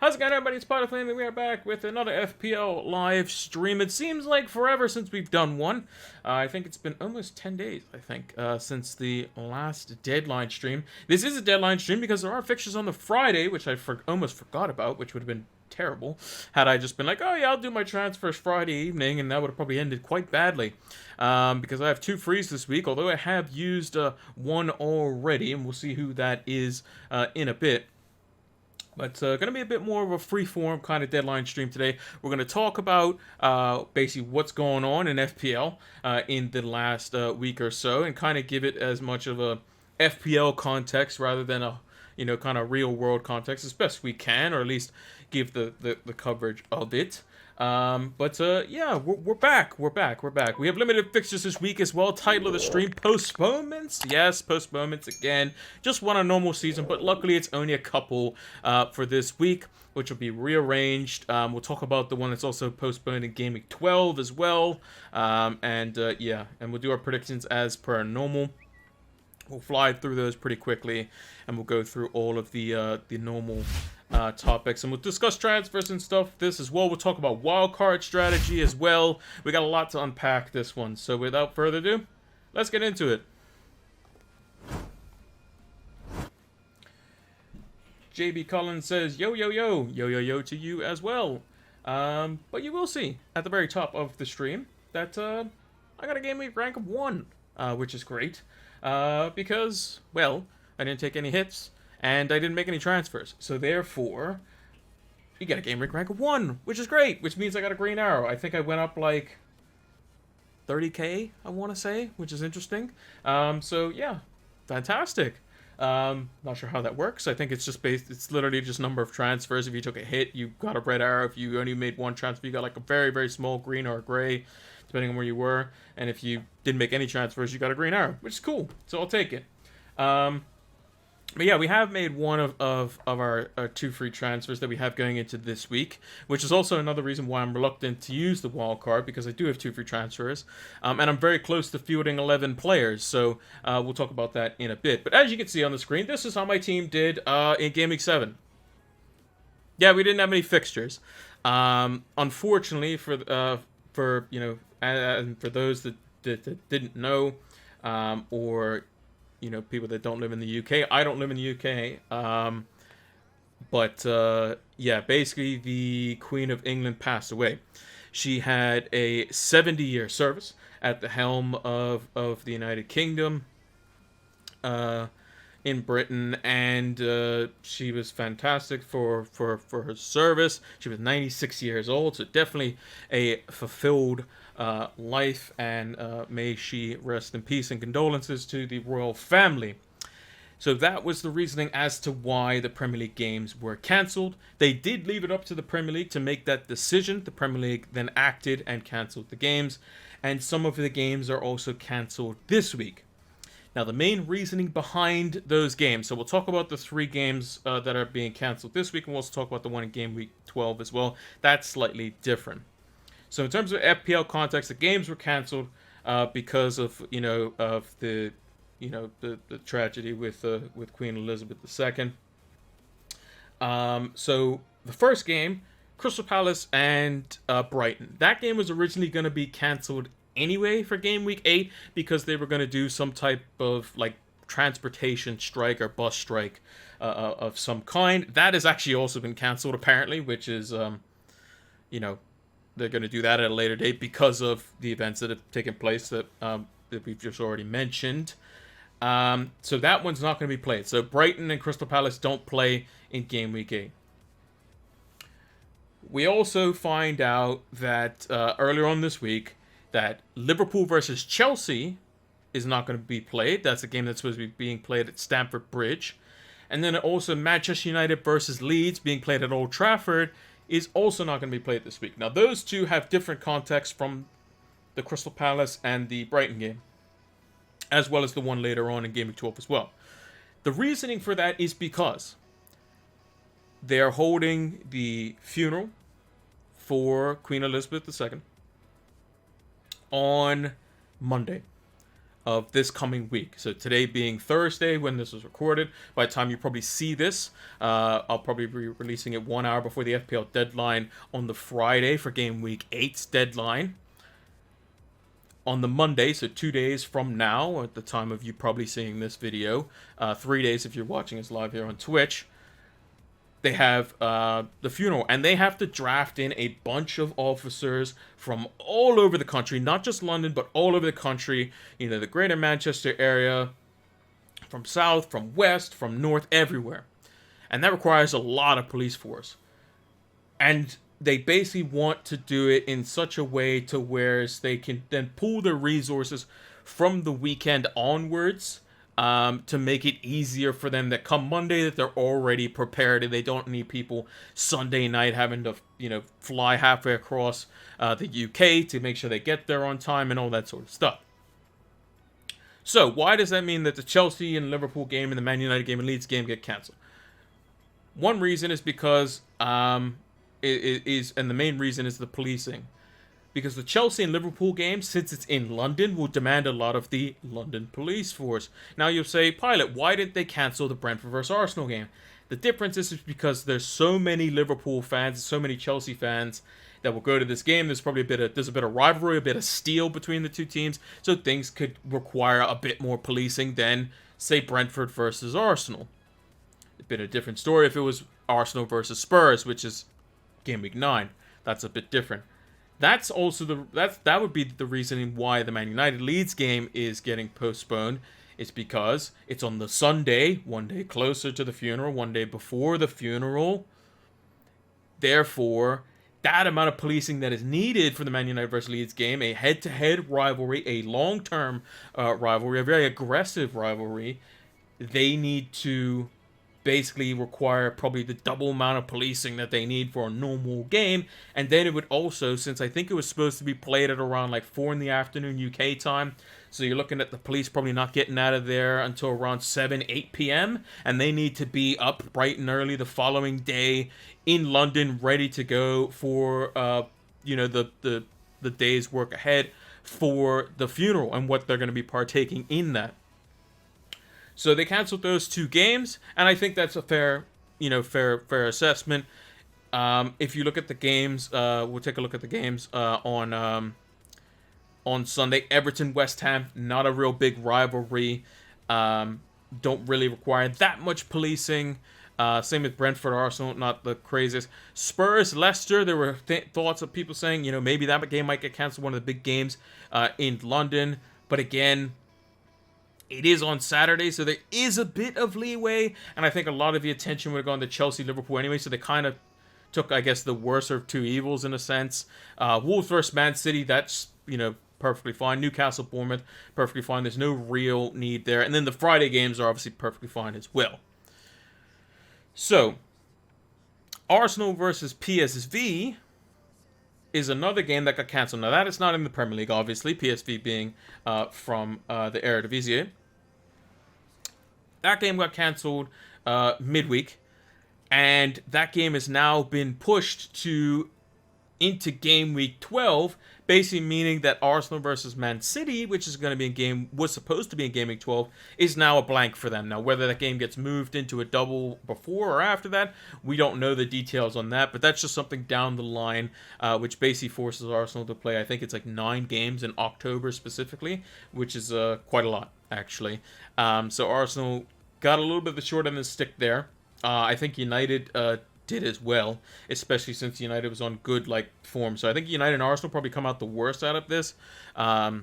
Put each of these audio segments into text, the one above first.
How's it going, everybody? It's Pot of Flame, and we are back with another FPL live stream. It seems like forever since we've done one. I think it's been almost 10 days, since the last deadline stream. This is a deadline stream because there are fixtures on the Friday, which I almost forgot about, which would have been terrible had I just been like, oh yeah, I'll do my transfers Friday evening, and that would have probably ended quite badly. Because I have 2 frees this week, although I have used one already, and we'll see who that is in a bit. But it's going to be a bit more of a free-form kind of deadline stream today. We're going to talk about basically what's going on in FPL in the last week or so, and kind of give it as much of a FPL context rather than a kind of real-world context as best we can, or at least give the coverage of it. Yeah, we're back. We have limited fixtures this week as well. Title of the stream, Postponements. Yes, Postponements again. Just one a normal season, but luckily it's only a couple for this week, which will be rearranged. We'll talk about the one that's also postponed in Gameweek 12 as well. And we'll do our predictions as per normal. We'll fly through those pretty quickly, and we'll go through all of the normal topics, and we'll discuss transfers and stuff this as well. We'll talk about wildcard strategy as well. We got a lot to unpack this one, so without further ado, let's get into it. JB Collins says, yo to you as well. But you will see at the very top of the stream that I got a Gameweek rank of 1, which is great. Because, well, I didn't take any hits, and I didn't make any transfers. So therefore, you get a Gameweek rank of 1, which is great, which means I got a green arrow. I think I went up like 30k, I want to say, which is interesting. So yeah, fantastic. Not sure how that works. I think it's just it's literally just number of transfers. If you took a hit, you got a red arrow. If you only made 1 transfer, you got like a very, very small green or a gray, depending on where you were. And if you didn't make any transfers, you got a green arrow, which is cool. So I'll take it. But yeah, we have made one of our 2 free transfers that we have going into this week, which is also another reason why I'm reluctant to use the wild card, because I do have 2 free transfers, and I'm very close to fielding 11 players, so we'll talk about that in a bit. But as you can see on the screen, this is how my team did in Game Week 7. Yeah, we didn't have any fixtures. Unfortunately, for those that didn't know, or people that don't live in the UK. I don't live in the UK. Yeah, basically the Queen of England passed away. She had a 70-year service at the helm of the United Kingdom in Britain, and she was fantastic for her service. She was 96 years old, so definitely a fulfilled life, and may she rest in peace, and condolences to the royal family. So that was the reasoning as to why the Premier League games were cancelled. They did leave it up to the Premier League to make that decision. The Premier League then acted and cancelled the games, and some of the games are also cancelled this week. Now, the main reasoning behind those games, so we'll talk about the 3 games that are being cancelled this week, and we'll also talk about the one in Game Week 12 as well. That's slightly different. So in terms of FPL context, the games were cancelled because of the tragedy with Queen Elizabeth II. So the first game, Crystal Palace and Brighton. That game was originally going to be cancelled anyway for Game Week 8 because they were going to do some type of like transportation strike or bus strike of some kind. That has actually also been cancelled apparently, which is they're going to do that at a later date because of the events that have taken place that we've just already mentioned. So that one's not going to be played. So Brighton and Crystal Palace don't play in Game Week 8. We also find out that earlier on this week that Liverpool versus Chelsea is not going to be played. That's a game that's supposed to be being played at Stamford Bridge. And then also Manchester United versus Leeds being played at Old Trafford is also not going to be played this week. Now, those 2 have different contexts from the Crystal Palace and the Brighton game, as well as the one later on in Game Week 12 as well. The reasoning for that is because they are holding the funeral for Queen Elizabeth II on Monday. of this coming week. So today being Thursday when this was recorded, by the time you probably see this, I'll probably be releasing it 1 hour before the FPL deadline on the Friday for Game Week 8's deadline. On the Monday, so 2 days from now, at the time of you probably seeing this video, 3 days if you're watching us live here on Twitch, they have the funeral, and they have to draft in a bunch of officers from all over the country, not just London, but all over the country, the greater Manchester area, from south, from west, from north, everywhere. And that requires a lot of police force. And they basically want to do it in such a way to where they can then pool their resources from the weekend onwards, to make it easier for them that come Monday that they're already prepared and they don't need people Sunday night having to, fly halfway across the UK to make sure they get there on time and all that sort of stuff. So why does that mean that the Chelsea and Liverpool game and the Man United game and Leeds game get cancelled? One reason is because and the main reason is the policing. Because the Chelsea and Liverpool game, since it's in London, will demand a lot of the London police force. Now you'll say, Pilot, why didn't they cancel the Brentford vs Arsenal game? The difference is because there's so many Liverpool fans, so many Chelsea fans that will go to this game. There's probably a bit of rivalry, a bit of steel between the two teams, so things could require a bit more policing than, say, Brentford versus Arsenal. It'd been a different story if it was Arsenal versus Spurs, which is Game Week 9. That's a bit different. That's also that would be the reasoning why the Man United Leeds game is getting postponed. It's because it's on the Sunday, 1 day closer to the funeral, 1 day before the funeral. Therefore, that amount of policing that is needed for the Man United versus Leeds game, a head-to-head rivalry, a long-term rivalry, a very aggressive rivalry, they need to basically require probably the double amount of policing that they need for a normal game. And then it would also, since I think it was supposed to be played at around like 4 in the afternoon UK time, so you're looking at the police probably not getting out of there until around 7, 8 p.m. And they need to be up bright and early the following day in London, ready to go for the day's work ahead for the funeral and what they're going to be partaking in that. So they canceled those 2 games, and I think that's a fair assessment. If you look at the games, we'll take a look at the games on Sunday. Everton, West Ham, not a real big rivalry. Don't really require that much policing. Same with Brentford, Arsenal, not the craziest. Spurs, Leicester, there were thoughts of people saying, maybe that game might get canceled, one of the big games in London. But again, it is on Saturday, so there is a bit of leeway, and I think a lot of the attention would have gone to Chelsea, Liverpool anyway, so they kind of took, I guess, the worst of 2 evils in a sense. Wolves versus Man City, that's, perfectly fine. Newcastle, Bournemouth, perfectly fine. There's no real need there. And then the Friday games are obviously perfectly fine as well. So, Arsenal versus PSV is another game that got cancelled. Now, that is not in the Premier League, obviously, PSV being from the Eredivisie. That game got cancelled midweek, and that game has now been pushed into Game Week 12, basically meaning that Arsenal versus Man City, which is going to be was supposed to be in Game Week 12, is now a blank for them. Now, whether that game gets moved into a double before or after that, we don't know the details on that, but that's just something down the line, which basically forces Arsenal to play, I think it's like 9 games in October specifically, which is quite a lot, actually. So Arsenal got a little bit of the short end of the stick there. I think United did as well, especially since United was on good form. So I think United and Arsenal probably come out the worst out of this. I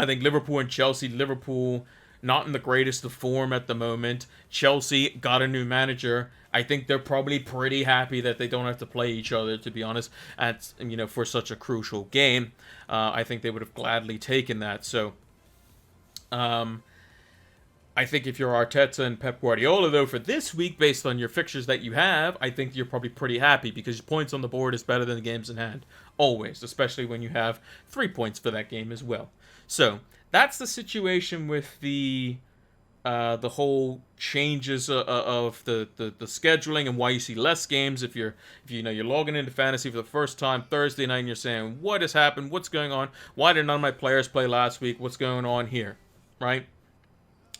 think Liverpool and Chelsea, Liverpool not in the greatest of form at the moment. Chelsea got a new manager. I think they're probably pretty happy that they don't have to play each other, to be honest, at for such a crucial game. I think they would have gladly taken that. So I think if you're Arteta and Pep Guardiola, though, for this week, based on your fixtures that you have, I think you're probably pretty happy because points on the board is better than the games in hand. Always, especially when you have 3 points for that game as well. So, that's the situation with the the whole changes of the scheduling and why you see less games if you're logging into fantasy for the first time Thursday night and you're saying, what has happened, what's going on, why did none of my players play last week, what's going on here, right?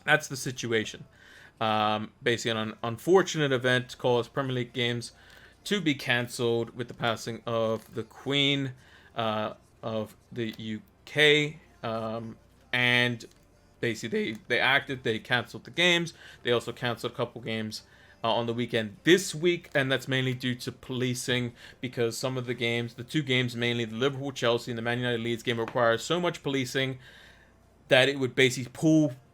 That's the situation. Basically an unfortunate event caused Premier League games to be cancelled with the passing of the Queen of the UK, and basically they canceled the games. They also canceled a couple games on the weekend this week, and that's mainly due to policing, because some of the games, the two games mainly, the Liverpool-Chelsea and the Man United-Leeds game, requires so much policing that it would basically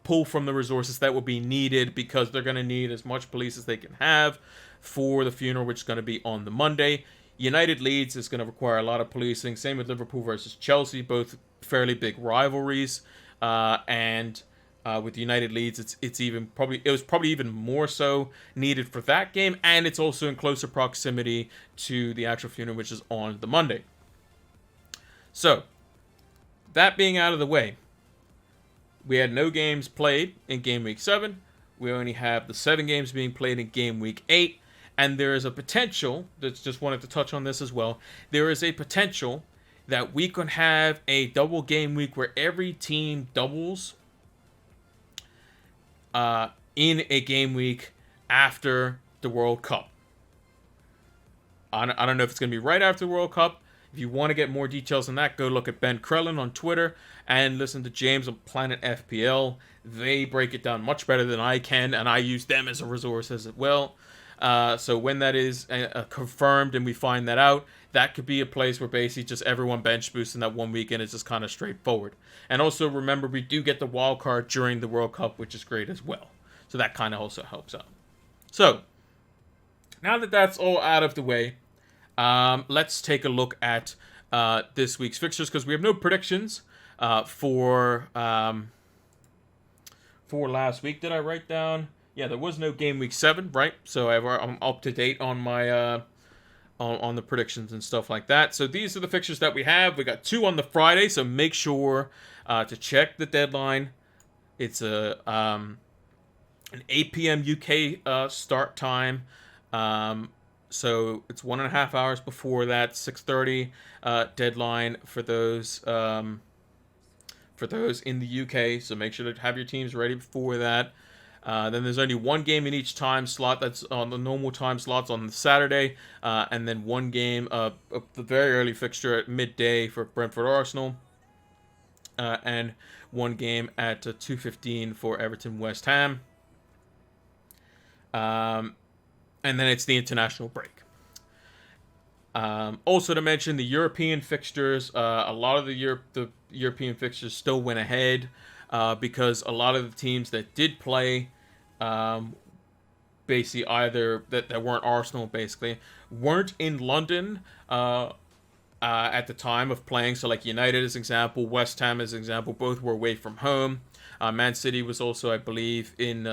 pull from the resources that would be needed, because they're going to need as much police as they can have for the funeral, which is going to be on the Monday. United Leeds is going to require a lot of policing. Same with Liverpool versus Chelsea, both fairly big rivalries. And with United Leeds, it was probably even more so needed for that game, and it's also in closer proximity to the actual funeral, which is on the Monday. So, that being out of the way, we had no games played in Game Week 7. We only have the 7 games being played in Game Week 8. And there is a potential, just wanted to touch on this as well, there is a potential that we could have a double game week where every team doubles in a game week after the World Cup. I don't know if it's going to be right after the World Cup. If you want to get more details on that, go look at Ben Krellin on Twitter and listen to James on Planet FPL. They break it down much better than I can, and I use them as a resource as well. So when that is confirmed and we find that out, that could be a place where basically just everyone bench boosts in that one weekend. It's just kind of straightforward. And also remember, we do get the wild card during the World Cup, which is great as well. So that kind of also helps out. So now that that's all out of the way, let's take a look at this week's fixtures, because we have no predictions for last week. Did I write down? Yeah, there was no Game Week 7, right? So I'm up to date on my on the predictions and stuff like that. So these are the fixtures that we have. We got 2 on the Friday, so make sure to check the deadline. It's an 8 p.m. UK start time. So it's 1.5 hours before that 6:30 deadline for those in the UK. So make sure to have your teams ready before that. Then there's only one game in each time slot. That's on the normal time slots on the Saturday, and then one game of the very early fixture at midday for Brentford Arsenal, and one game at 2:15 for Everton West Ham. And then it's the international break. Also to mention the European fixtures, a lot of the European fixtures still went ahead because a lot of the teams that did play, basically either that weren't Arsenal, basically weren't in London at the time of playing. So like United as an example, West Ham as an example, both were away from home. Man City was also, I believe, in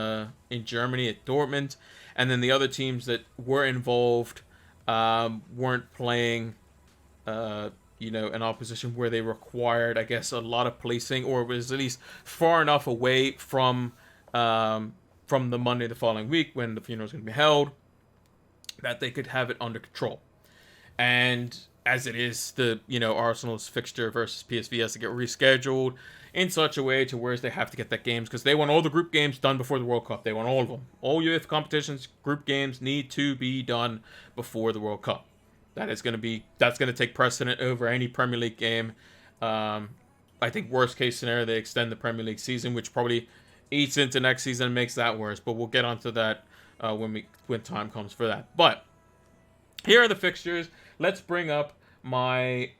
Germany at Dortmund. And then the other teams that were involved weren't playing, in opposition where they required, I guess, a lot of policing, or was at least far enough away from the Monday the following week when the funeral was going to be held, that they could have it under control. And as it is, the Arsenal's fixture versus PSV has to get rescheduled in such a way to where they have to get that games, because they want all the group games done before the World Cup. They want all of them. All UEFA competitions, group games need to be done before the World Cup. That's going to take precedent over any Premier League game. I think worst case scenario, they extend the Premier League season, which probably eats into next season and makes that worse. But we'll get onto that when time comes for that. But here are the fixtures. Let's bring up my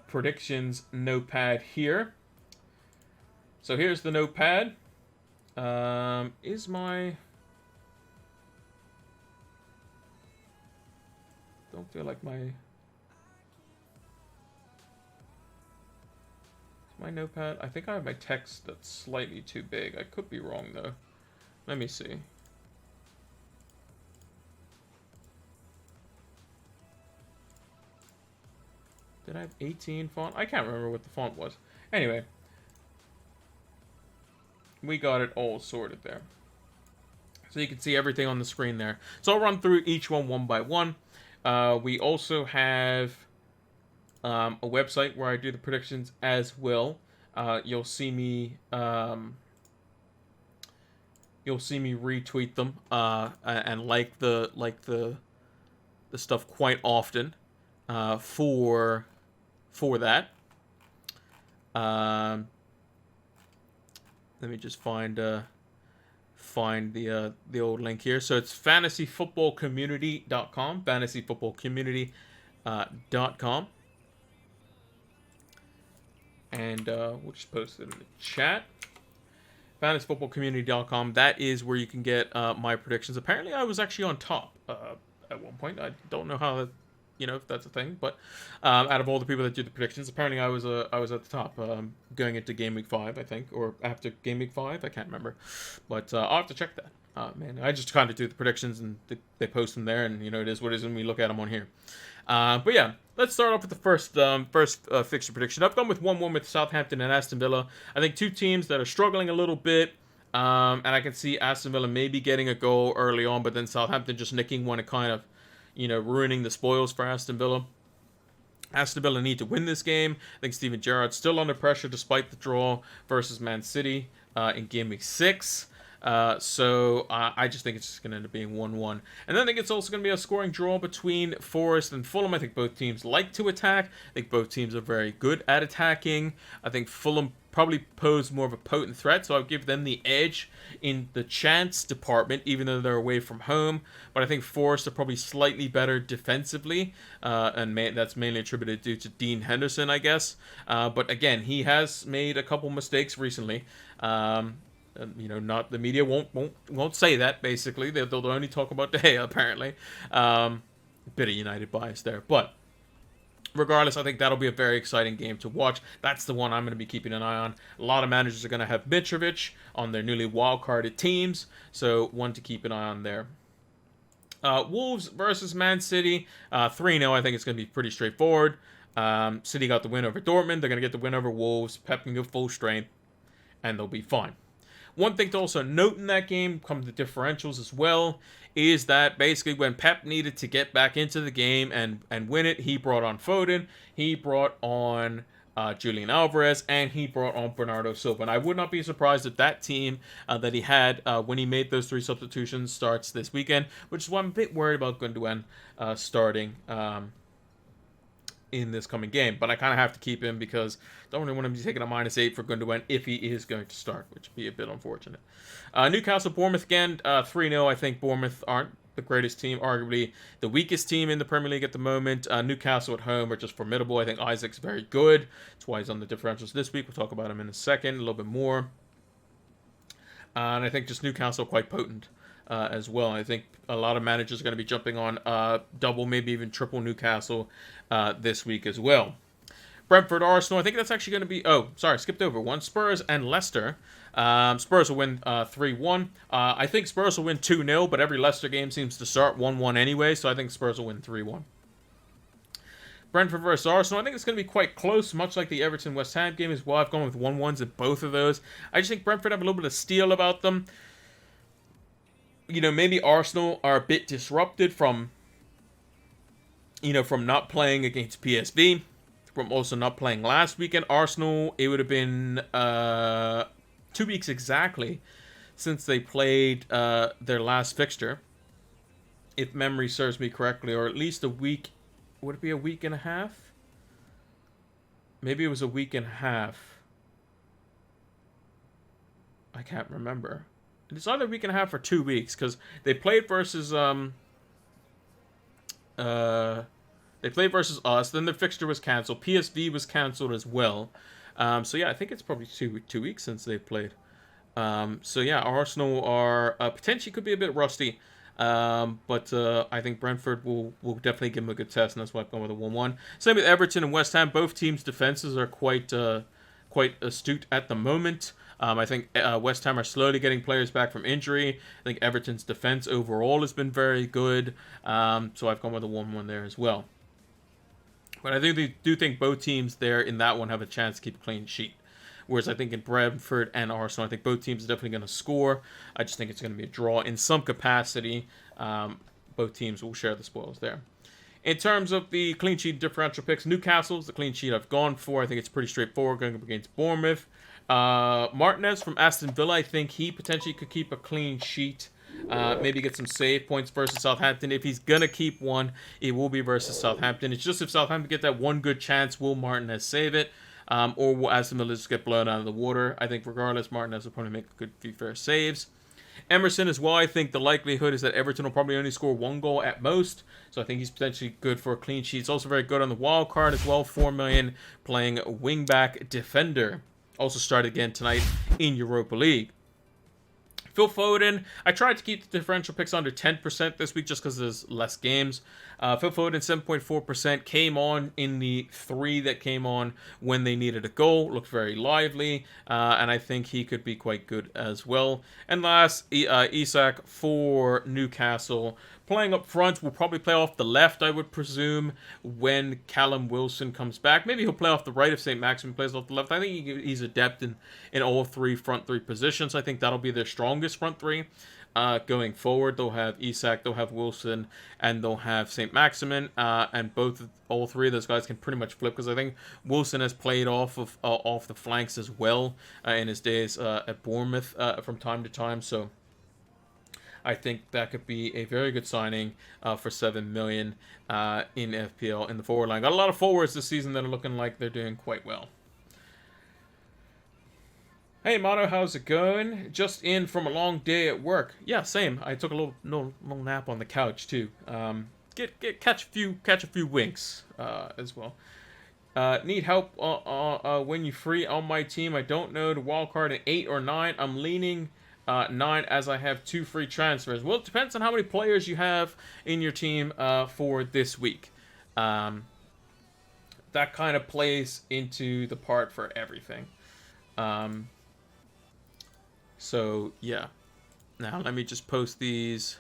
predictions notepad here. So here's the notepad. Don't feel like my notepad. I think I have my text that's slightly too big. I could be wrong though. Let me see. Did I have 18 font? I can't remember what the font was. Anyway. We got it all sorted there. So you can see everything on the screen there. So I'll run through each one by one. We also have a website where I do the predictions as well. You'll see me retweet them and the stuff quite often for that. Let me just find the old link here. So it's fantasyfootballcommunity.com, fantasyfootballcommunity.com. And we'll just post it in the chat. fantasyfootballcommunity.com. That is where you can get my predictions. Apparently, I was actually on top at one point. I don't know how that, if that's a thing, but out of all the people that do the predictions, apparently I was at the top going into Gameweek 5, I think, or after Gameweek 5, I can't remember, but I'll have to check that. Man, I just kind of do the predictions and they post them there, and it is what it is when we look at them on here. But yeah, let's start off with the first fixture prediction. I've gone with 1-1 with Southampton and Aston Villa. I think two teams that are struggling a little bit, and I can see Aston Villa maybe getting a goal early on, but then Southampton just nicking one and kind of, ruining the spoils for Aston Villa. Aston Villa need to win this game. I think Steven Gerrard's still under pressure despite the draw versus Man City in Game Week 6. So I just think it's just going to end up being 1-1. And then I think it's also going to be a scoring draw between Forest and Fulham. I think both teams like to attack. I think both teams are very good at attacking. I think Fulham probably pose more of a potent threat, so I'll give them the edge in the chance department, even though they're away from home. But I think Forest are probably slightly better defensively, and that's mainly attributed due to Dean Henderson, I guess. But again, he has made a couple mistakes recently. Not the media won't say that. Basically, they'll only talk about De Gea apparently. Bit of United bias there, but regardless, I think that'll be a very exciting game to watch. That's the one I'm going to be keeping an eye on. A lot of managers are going to have Mitrovic on their newly wildcarded teams, so one to keep an eye on there. Wolves versus Man City, 3-0. I think it's going to be pretty straightforward. City got the win over Dortmund. They're going to get the win over Wolves. Pep can go full strength, and they'll be fine. One thing to also note in that game, come to differentials as well, is that basically when Pep needed to get back into the game and win it, he brought on Foden, he brought on Julian Alvarez, and he brought on Bernardo Silva. And I would not be surprised if that team that he had when he made those 3 substitutions starts this weekend, which is why I'm a bit worried about Gundogan starting in this coming game. But I kind of have to keep him because I don't really want him to be taking a -8 for Gundogan if he is going to start, which would be a bit unfortunate. Newcastle, Bournemouth again, 3-0. I think Bournemouth aren't the greatest team, arguably the weakest team in the Premier League at the moment. Newcastle at home are just formidable. I think Isaac's very good. That's why he's on the differentials this week. We'll talk about him in a second, a little bit more. And I think just Newcastle quite potent as well. I think a lot of managers are going to be jumping on double, maybe even triple Newcastle this week as well. Brentford, Arsenal. I think that's actually going to be... Oh, sorry, skipped over one. Spurs and Leicester. Spurs will win 3-1. I think Spurs will win 2-0, but every Leicester game seems to start 1-1 anyway, so I think Spurs will win 3-1. Brentford versus Arsenal. I think it's going to be quite close, much like the Everton-West Ham game as well. I've gone with 1-1s in both of those. I just think Brentford have a little bit of steel about them. Maybe Arsenal are a bit disrupted from not playing against PSV, from also not playing last weekend. Arsenal, it would have been 2 weeks exactly since they played their last fixture, if memory serves me correctly, or at least a week. Would it be a week and a half? Maybe it was a week and a half. I can't remember. It's either a week and a half or 2 weeks, because they played versus us. Then the fixture was cancelled. PSV was cancelled as well. So yeah, I think it's probably two weeks since they've played. So yeah, Arsenal are potentially could be a bit rusty. But I think Brentford will definitely give them a good test, and that's why I've gone with a 1-1. Same with Everton and West Ham. Both teams' defenses are quite astute at the moment. I think West Ham are slowly getting players back from injury. I think Everton's defense overall has been very good. So I've gone with a 1-1 there as well. But I do think both teams there in that one have a chance to keep a clean sheet. Whereas I think in Brentford and Arsenal, I think both teams are definitely going to score. I just think it's going to be a draw in some capacity. Both teams will share the spoils there. In terms of the clean sheet differential picks, Newcastle's the clean sheet I've gone for. I think it's pretty straightforward going up against Bournemouth. Martinez from Aston Villa, I think he potentially could keep a clean sheet. Maybe get some save points versus Southampton. If he's going to keep one, it will be versus Southampton. It's just if Southampton get that one good chance, will Martinez save it? Or will Aston Villa just get blown out of the water? I think regardless, Martinez will probably make a good few fair saves. Emerson as well, I think the likelihood is that Everton will probably only score 1 goal at most. So I think he's potentially good for a clean sheet. He's also very good on the wild card as well. 4 million playing wingback defender. Also started again tonight in Europa League. Phil Foden, I tried to keep the differential picks under 10% this week just because there's less games. Phil Foden, 7.4%, came on in the 3 that came on when they needed a goal. Looked very lively, and I think he could be quite good as well. And last, Isak for Newcastle. Playing up front, will probably play off the left, I would presume, when Callum Wilson comes back. Maybe he'll play off the right if St. Maximin plays off the left. I think he's adept in all 3 front 3 positions. I think that'll be their strongest front 3 going forward. They'll have Isak, they'll have Wilson, and they'll have St. Maximin. And all 3 of those guys can pretty much flip because I think Wilson has played off the flanks as well in his days at Bournemouth from time to time. So I think that could be a very good signing for 7 million in FPL in the forward line. Got a lot of forwards this season that are looking like they're doing quite well. Hey, Mono, how's it going? Just in from a long day at work. Yeah, same. I took a little nap on the couch too. Catch a few winks as well. Need help when you free on my team. I don't know the wild card at 8 or 9. I'm leaning 9 as I have 2 free transfers. Well, it depends on how many players you have in your team for this week. That kind of plays into the part for everything. So, yeah. Now, let me just post these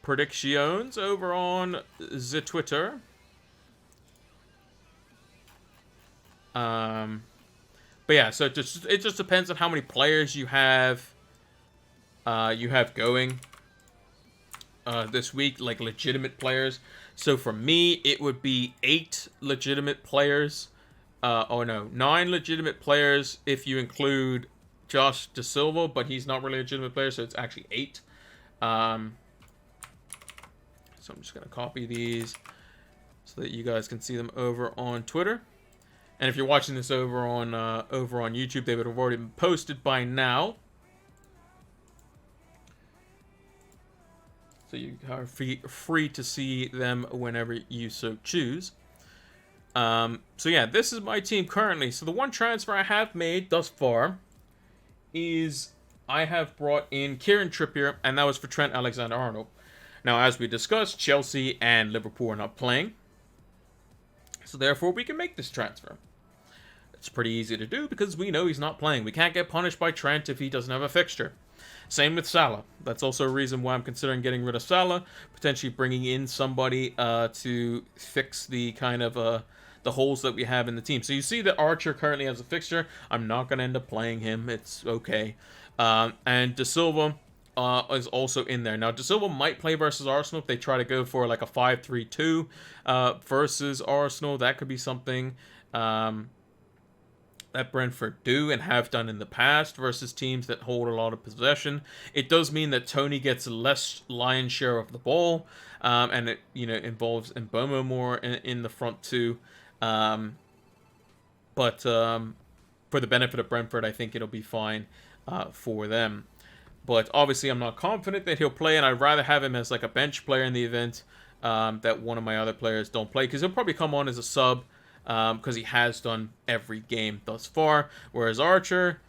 predictions over on the Twitter. But yeah, so it just depends on how many players you have going this week, like legitimate players. So for me, it would be 8 legitimate players. 9 legitimate players if you include Josh Da Silva, but he's not really a legitimate player, so it's actually 8. So I'm just gonna copy these so that you guys can see them over on Twitter. And if you're watching this over on YouTube, they would have already been posted by now. So you are free to see them whenever you so choose. So yeah, this is my team currently. So the one transfer I have made thus far is I have brought in Kieran Trippier, and that was for Trent Alexander-Arnold. Now, as we discussed, Chelsea and Liverpool are not playing. So therefore, we can make this transfer. It's pretty easy to do because we know he's not playing. We can't get punished by Trent if he doesn't have a fixture. Same with Salah. That's also a reason why I'm considering getting rid of Salah, potentially bringing in somebody to fix the kind of the holes that we have in the team. So you see that Archer currently has a fixture. I'm not going to end up playing him. It's okay. And Da Silva is also in there. Now, Da Silva might play versus Arsenal if they try to go for like a 5-3-2 versus Arsenal. That could be something that Brentford do and have done in the past versus teams that hold a lot of possession. It does mean that Tony gets less lion's share of the ball, and it involves Mbomo more in the front too. But for the benefit of Brentford, I think it'll be fine for them. But obviously, I'm not confident that he'll play, and I'd rather have him as like a bench player in the event that one of my other players don't play, because he'll probably come on as a sub. Because he has done every game thus far, whereas Archer,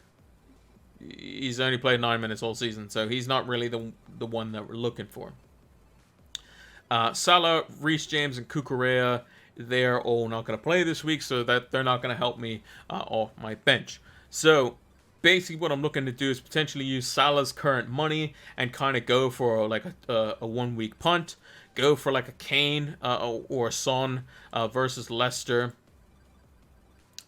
he's only played 9 minutes all season, so he's not really the one that we're looking for. Salah, Reece James, and Cucurella, they're all not going to play this week, so that they're not going to help me off my bench. So basically what I'm looking to do is potentially use Salah's current money and kind of go for like a 1 week punt, go for like a Kane or a Son versus Leicester.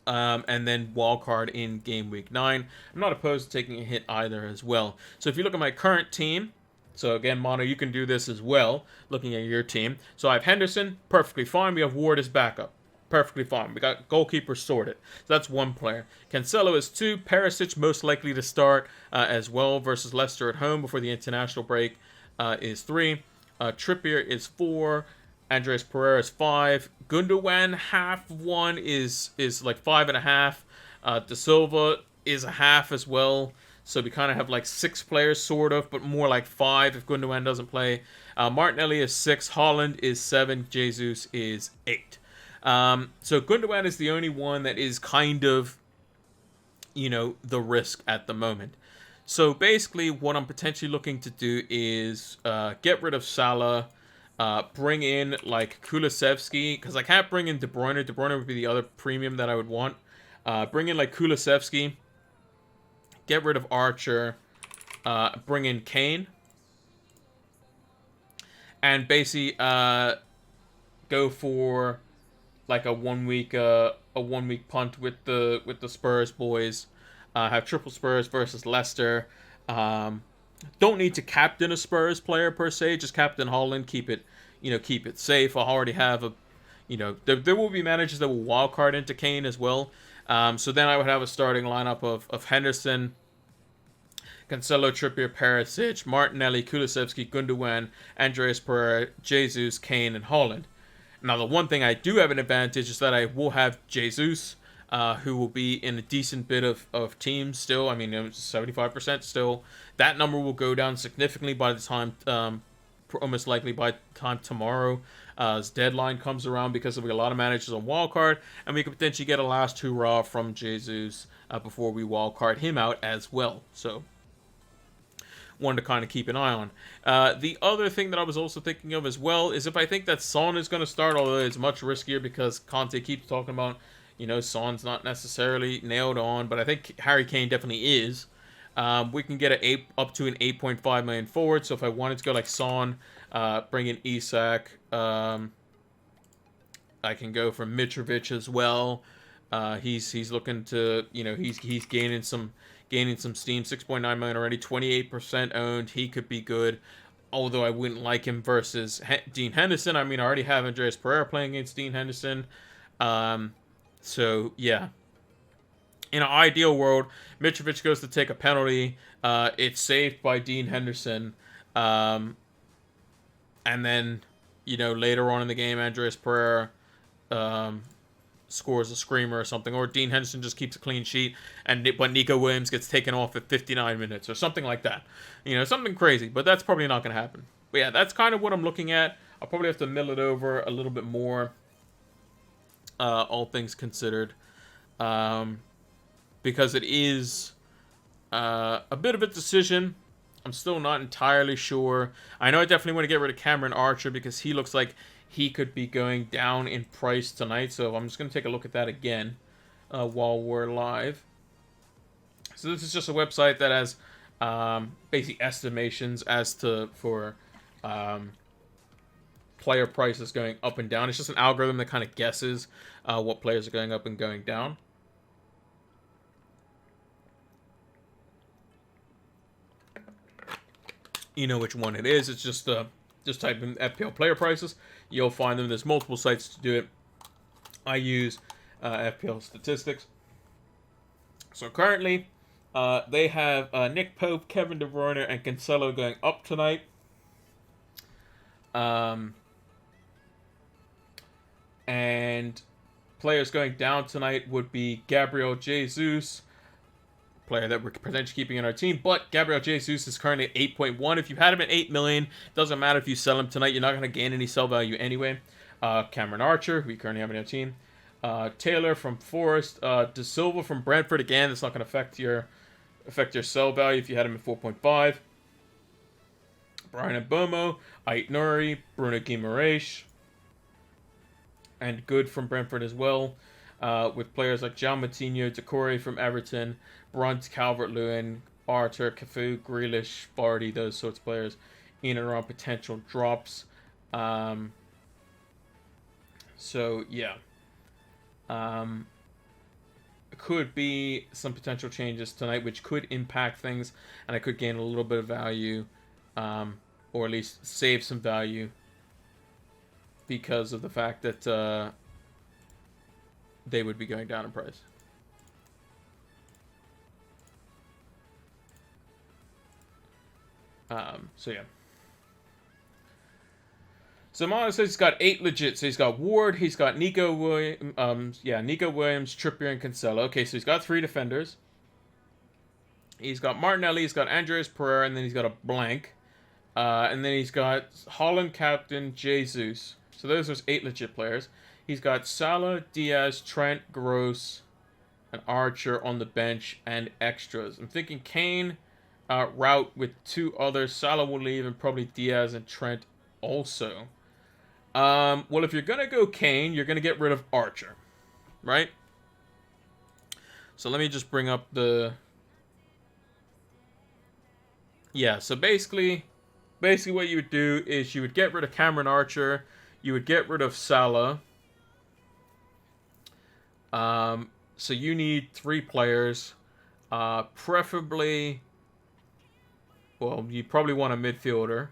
and then wildcard in game week 9. I'm not opposed to taking a hit either as well. So if you look at my current team, so again, Mono, you can do this as well, looking at your team. So I have Henderson, perfectly fine. We have Ward as backup, perfectly fine. We got goalkeeper sorted. So that's one player. Cancelo is 2. Perisic most likely to start as well versus Leicester at home before the international break is 3. Trippier is 4. Andres Pereira is 5. Gundogan, half of one is like 5.5. De Silva is a half as well. So we kind of have like 6 players, sort of, but more like 5 if Gundogan doesn't play. Martinelli is 6. Haaland is 7. Jesus is 8. So Gundogan is the only one that is kind of, the risk at the moment. So basically what I'm potentially looking to do is get rid of Salah, bring in like Kulusevski, because I can't bring in De Bruyne. De Bruyne would be the other premium that I would want. Bring in like Kulusevski, get rid of Archer, bring in Kane, and basically go for like a 1 week punt with the Spurs boys. Have triple Spurs versus Leicester. Don't need to captain a Spurs player per se. Just captain Haaland. Keep it safe. I already have there will be managers that will wildcard into Kane as well. So then I would have a starting lineup of Henderson, Cancelo, Trippier, Perisic, Martinelli, Kulusevski, Gundogan, Andreas Pereira, Jesus, Kane, and Haaland. Now, the one thing I do have an advantage is that I will have Jesus, who will be in a decent bit of teams still. I mean, 75% still. That number will go down significantly by the time, almost likely by the time tomorrow's deadline comes around, because there'll be a lot of managers on wildcard, and we could potentially get a last hurrah from Jesus before we wildcard him out as well. So, one to kind of keep an eye on. The other thing that I was also thinking of as well is if I think that Son is going to start, although it's much riskier because Conte keeps talking about, Son's not necessarily nailed on, but I think Harry Kane definitely is. We can get up to an 8.5 million forward. So if I wanted to go like Son, bring in Isak, I can go for Mitrovic as well. He's looking to, he's gaining some steam. 6.9 million already, 28% owned. He could be good, although I wouldn't like him versus Dean Henderson. I mean, I already have Andreas Pereira playing against Dean Henderson. So yeah, in an ideal world, Mitrovic goes to take a penalty. It's saved by Dean Henderson, and then later on in the game, Andreas Pereira scores a screamer or something, or Dean Henderson just keeps a clean sheet, but Nico Williams gets taken off at 59 minutes or something like that. Something crazy, but that's probably not going to happen. But yeah, that's kind of what I'm looking at. I'll probably have to mill it over a little bit more, all things considered, because it is a bit of a decision. I'm still not entirely sure. I know I definitely want to get rid of Cameron Archer because he looks like he could be going down in price tonight. So I'm just going to take a look at that again while we're live. So this is just a website that has basic estimations for player prices going up and down. It's just an algorithm that kind of guesses what players are going up and going down. You know which one it is. It's just type in FPL player prices. You'll find them. There's multiple sites to do it. I use FPL statistics. So currently, they have Nick Pope, Kevin De Bruyne, and Cancelo going up tonight. And players going down tonight would be Gabriel Jesus, player that we're potentially keeping in our team, but Gabriel Jesus is currently at 8.1. If you had him at 8 million, doesn't matter if you sell him tonight, you're not going to gain any sell value anyway. Cameron Archer, who we currently have in our team. Taylor from Forest. De Silva from Brentford. Again, that's not going to affect your sell value if you had him at 4.5. Brian Mbomo, Ait Nouri, Bruno Guimaraes, and Good from Brentford as well. With players like João Moutinho, Decore from Everton, Brunt, Calvert-Lewin, Arthur, Cafu, Grealish, Vardy, those sorts of players in and around potential drops. So, yeah. could be some potential changes tonight, which could impact things, and I could gain a little bit of value, or at least save some value because of the fact that they would be going down in price. So yeah. So Mano says he's got 8 legit. So he's got Ward, he's got Nico Williams, Trippier, and Cancelo. Okay, so he's got 3 defenders. He's got Martinelli, he's got Andreas Pereira, and then he's got a blank. And then he's got Holland captain Jesus. So those are 8 legit players. He's got Salah, Diaz, Trent, Gross, and Archer on the bench and extras. I'm thinking Kane, route with 2 others. Salah will leave, and probably Diaz and Trent also. Well, if you're going to go Kane, you're going to get rid of Archer, right? So let me just bring up the... Yeah, so basically what you would do is you would get rid of Cameron Archer, you would get rid of Salah. So you need 3 players, preferably... Well, you probably want a midfielder.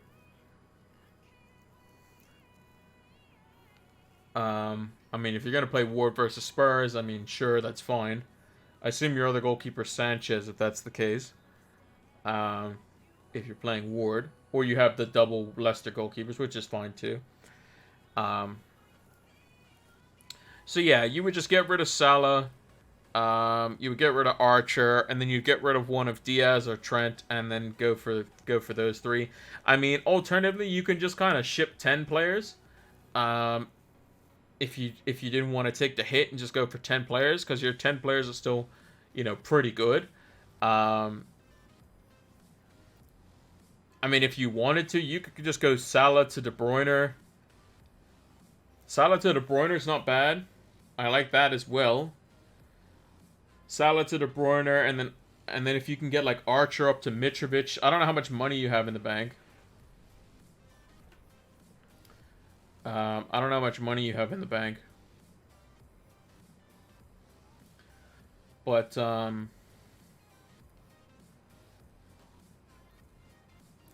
I mean, if you're going to play Ward versus Spurs, I mean, sure, that's fine. I assume your other goalkeeper Sanchez, if that's the case. If you're playing Ward. Or you have the double Leicester goalkeepers, which is fine too. So yeah, you would just get rid of Salah. You would get rid of Archer, and then you get rid of one of Diaz or Trent, and then go for those 3. I mean, alternatively, you can just kind of ship 10 players. If you didn't want to take the hit and just go for 10 players, because your 10 players are still, pretty good. I mean, if you wanted to, you could just go Salah to De Bruyne. Salah to De Bruyne is not bad. I like that as well. Salah to De Bruyne, and then if you can get like Archer up to Mitrovic. I don't know how much money you have in the bank. I don't know how much money you have in the bank. But,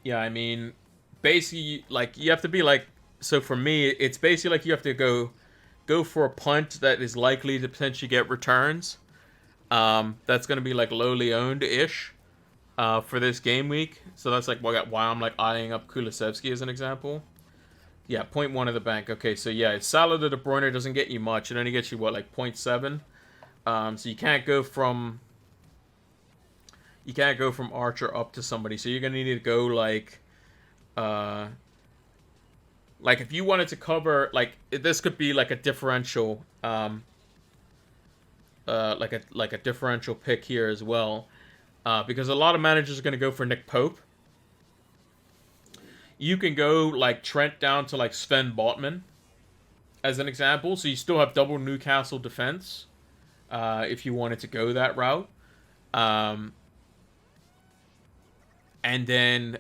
yeah, I mean, basically, like, you have to be like, so for me, it's basically like you have to go for a punt that is likely to potentially get returns. That's going to be like lowly owned-ish, for this game week. So that's like why I'm like eyeing up Kulusevski as an example. Yeah, 0.1 of the bank. Okay, so yeah, Salah to De Bruyne doesn't get you much. It only gets you, what, like 0.7? So you can't go from Archer up to somebody. So you're going to need to go, like if you wanted to cover, like, this could be, like, a differential, like a differential pick here as well. Because a lot of managers are going to go for Nick Pope. You can go, like, Trent down to, like, Sven Botman, as an example. So you still have double Newcastle defense, if you wanted to go that route. And then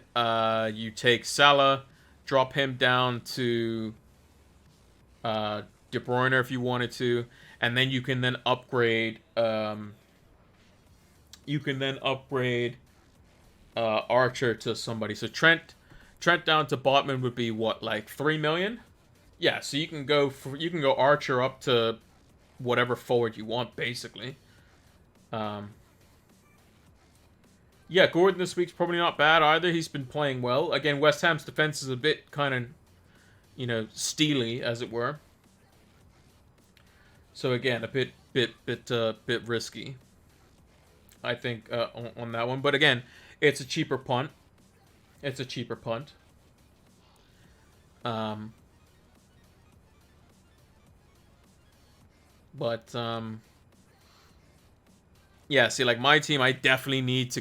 you take Salah, drop him down to De Bruyne if you wanted to, and then you can then upgrade. Archer to somebody. So Trent down to Botman would be what, like 3 million? Yeah, so you can go Archer up to whatever forward you want, basically. Yeah, Gordon this week's probably not bad either. He's been playing well. Again, West Ham's defense is a bit kind of, steely, as it were. So again, a bit risky, I think, on that one. But again, it's a cheaper punt. Yeah, see, like, my team, I definitely need to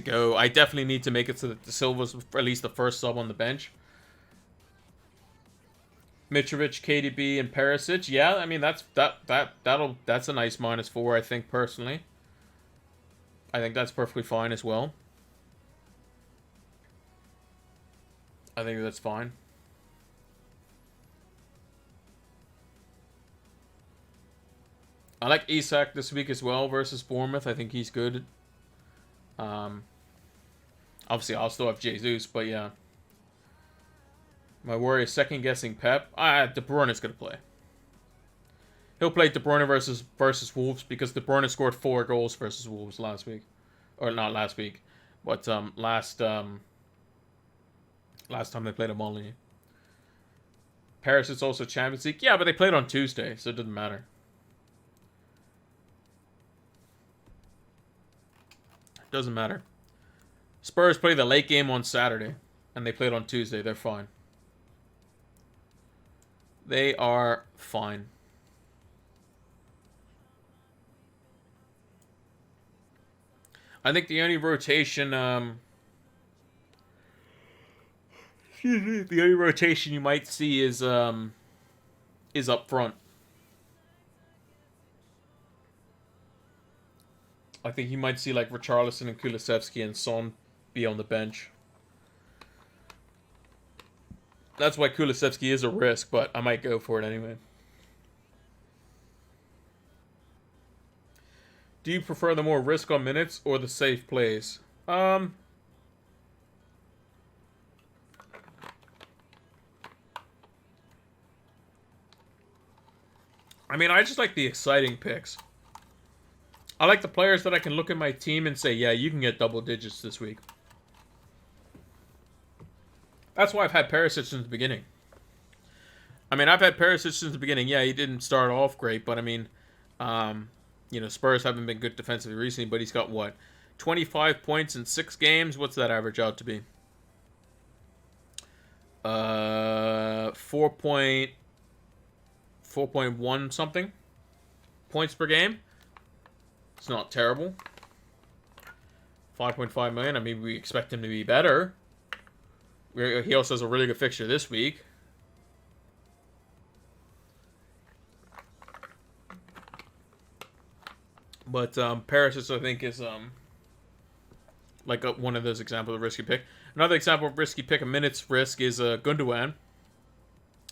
make it so that the Silva's at least the first sub on the bench. Mitrovic, KDB, and Perisic. Yeah, I mean, that's a nice -4, I think, personally. I think that's perfectly fine as well. I think that's fine. I like Isak this week as well versus Bournemouth. I think he's good. Um, Obviously, I'll still have Jesus, but yeah. My worry is second guessing Pep. De Bruyne is going to play. He'll play De Bruyne versus Wolves because De Bruyne scored 4 goals versus Wolves last week, or not last week, but last time they played a Molyneux. Paris is also Champions League. Yeah, but they played on Tuesday, so it doesn't matter. Doesn't matter. Spurs play the late game on Saturday, and they played on Tuesday. They're fine. They are fine. I think the only rotation, the only rotation you might see is up front. I think you might see like Richarlison and Kulusevski and Son be on the bench. That's why Kulusevski is a risk, but I might go for it anyway. Do you prefer the more risk on minutes or the safe plays? I mean, I just like the exciting picks. I like the players that I can look at my team and say, yeah, you can get double digits this week. That's why I've had Perisic since the beginning. I mean, I've had Perisic since the beginning. Yeah, he didn't start off great, but I mean, Spurs haven't been good defensively recently, but he's got what? 25 points in 6 games? What's that average out to be? 4.1 something points per game. It's not terrible. 5.5 million. I mean, we expect him to be better. He also has a really good fixture this week. But Perisic, I think, is like one of those examples of risky pick. Another example of risky pick, a minute's risk, is Gundogan.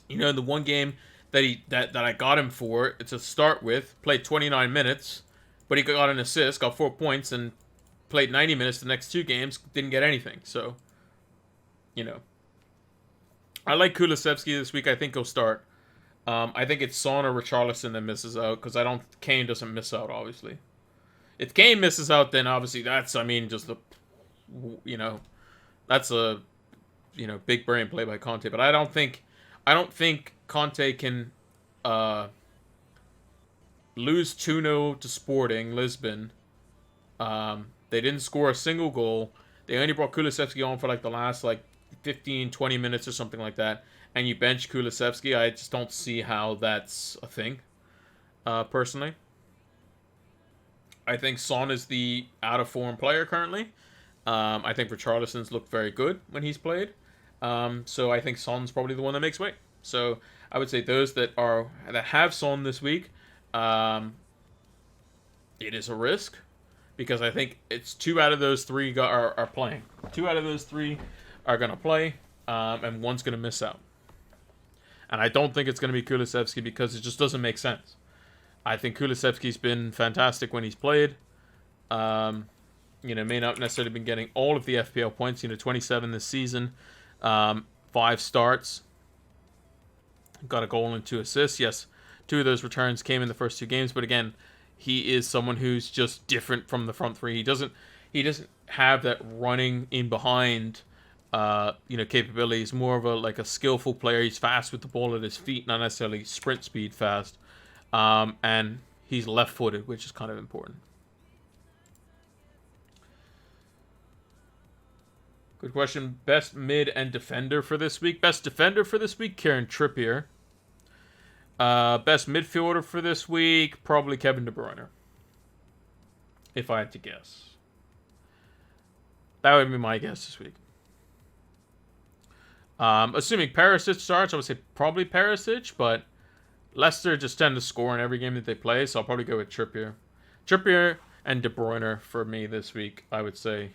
You know, the one game that I got him for, to start with, played 29 minutes, but he got an assist, got 4 points, and played 90 minutes the next 2 games, didn't get anything. So, you know. I like Kulusevski this week. I think he'll start. I think it's Son or Richarlison that misses out, because Kane doesn't miss out, obviously. If Kane misses out, then obviously that's, I mean, just a, that's a, big brain play by Conte. But I don't think Conte can lose 2-0 to Sporting Lisbon. They didn't score a single goal. They only brought Kulusevski on for like the last 15, 20 minutes or something like that. And you bench Kulusevski. I just don't see how that's a thing, personally. I think Son is the out-of-form player currently. I think Richarlison's looked very good when he's played. So I think Son's probably the one that makes weight. So I would say those that have Son this week, it is a risk. Because I think it's 2 out of those 3 are playing. 2 out of those 3 are going to play, and 1's going to miss out. And I don't think it's going to be Kulusevski because it just doesn't make sense. I think Kulusevski's been fantastic when he's played. May not necessarily been getting all of the FPL points. 27 this season, 5 starts, got a goal and 2 assists. Yes, 2 of those returns came in the first 2 games, but again, he is someone who's just different from the front 3. He doesn't have that running in behind, capability. He's more of a skillful player. He's fast with the ball at his feet, not necessarily sprint speed fast. And he's left-footed, which is kind of important. Good question. Best mid and defender for this week. Best defender for this week, Kieran Trippier. Best midfielder for this week, probably Kevin De Bruyne. If I had to guess. That would be my guess this week. Assuming Perisic starts, I would say probably Perisic, but Leicester just tend to score in every game that they play, so I'll probably go with Trippier. Trippier and De Bruyne for me this week, I would say.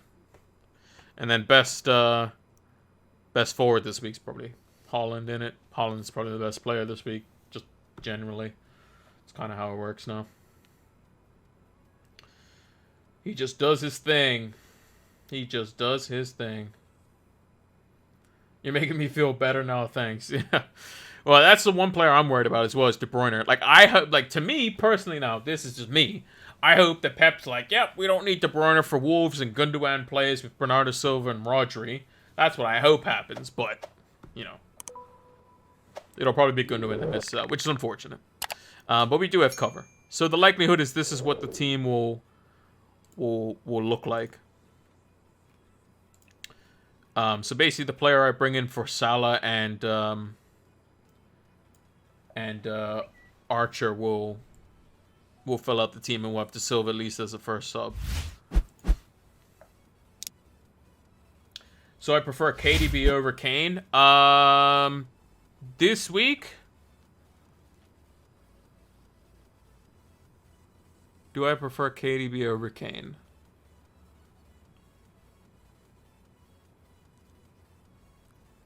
And then best forward this week's probably Haaland in it. Haaland's probably the best player this week, just generally. It's kind of how it works now. He just does his thing. He just does his thing. You're making me feel better now, thanks. Yeah. Well, that's the one player I'm worried about as well as De Bruyne. Like, I hope, like, to me, personally now, this is just me. I hope that Pep's like, yep, we don't need De Bruyne for Wolves and Gundogan plays with Bernardo Silva and Rodri. That's what I hope happens, but, you know. It'll probably be Gundogan that misses out, which is unfortunate. But we do have cover. So the likelihood is this is what the team will look like. So basically, the player I bring in for Salah and Archer will fill out the team, and we'll have De Silva at least as a first sub. So I prefer KDB over Kane. This week, do I prefer KDB over Kane?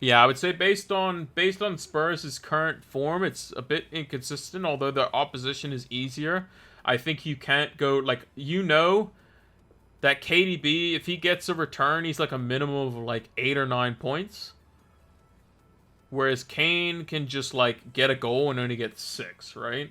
Yeah, I would say based on Spurs' current form, it's a bit inconsistent. Although their opposition is easier, I think you can't go like that KDB, if he gets a return, he's like a minimum of like 8 or 9 points. Whereas Kane can just like get a goal and only get 6, right?